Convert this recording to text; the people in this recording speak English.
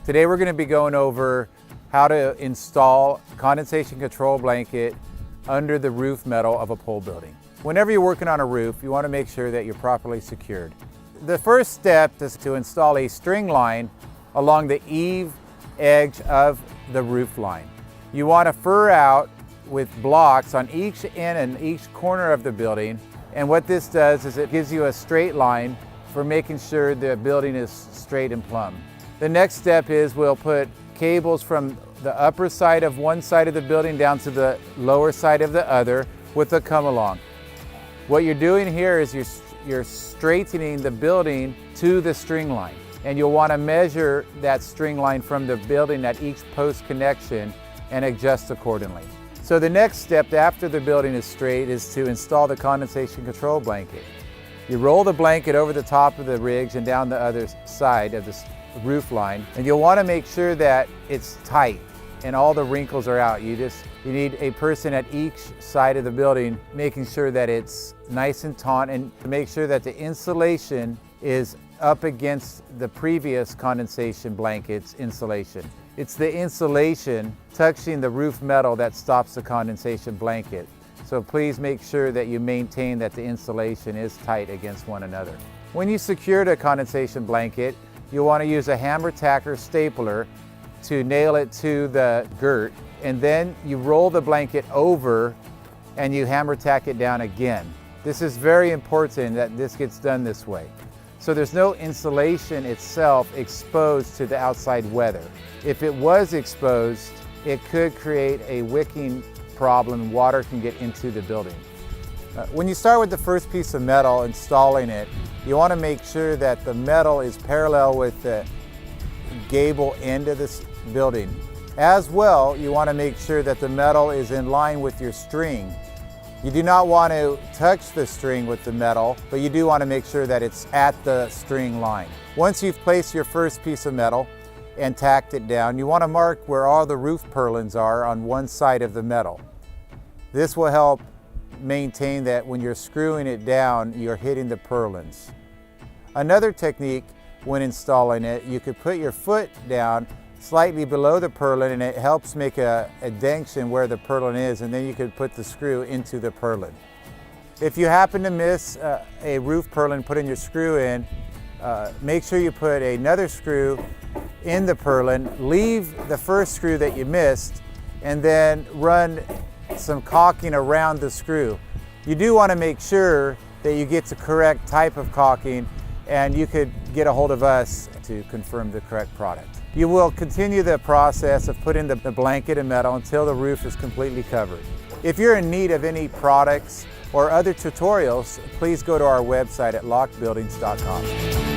Today we're going to be going over how to install condensation control blanket under the roof metal of a pole building. Whenever you're working on a roof, you want to make sure that you're properly secured. The first step is to install a string line along the eave edge of the roof line. You want to fur out with blocks on each end and each corner of the building, and what this does is it gives you a straight line for making sure the building is straight and plumb. The next step is we'll put cables from the upper side of one side of the building down to the lower side of the other with a come along. What you're doing here is you're straightening the building to the string line, and you'll want to measure that string line from the building at each post connection and adjust accordingly. So the next step after the building is straight is to install the condensation control blanket. You roll the blanket over the top of the ridge and down the other side of the roof line, and you'll want to make sure that it's tight and all the wrinkles are out. You need a person at each side of the building making sure that it's nice and taut, and to make sure that the insulation is up against the previous condensation blanket's insulation. It's the insulation touching the roof metal that stops the condensation blanket. So please make sure that you maintain that the insulation is tight against one another. When you secure the condensation blanket, you'll want to use a hammer tacker stapler to nail it to the girt, and then you roll the blanket over and you hammer tack it down again. This is very important that this gets done this way. So there's no insulation itself exposed to the outside weather. If it was exposed, it could create a wicking problem and water can get into the building. When you start with the first piece of metal, installing it, you want to make sure that the metal is parallel with the gable end of this building. As well, you want to make sure that the metal is in line with your string. You do not want to touch the string with the metal, but you do want to make sure that it's at the string line. Once you've placed your first piece of metal and tacked it down, you want to mark where all the roof purlins are on one side of the metal. This will help maintain that when you're screwing it down, you're hitting the purlins. Another technique when installing it, you could put your foot down slightly below the purlin, and it helps make a dention where the purlin is, and then you could put the screw into the purlin. If you happen to miss a roof purlin putting your screw in, make sure you put another screw in the purlin, leave the first screw that you missed, and then run some caulking around the screw. You do want to make sure that you get the correct type of caulking, and you could get a hold of us to confirm the correct product. You will continue the process of putting the blanket and metal until the roof is completely covered. If you're in need of any products or other tutorials, please go to our website at lockebuildings.com.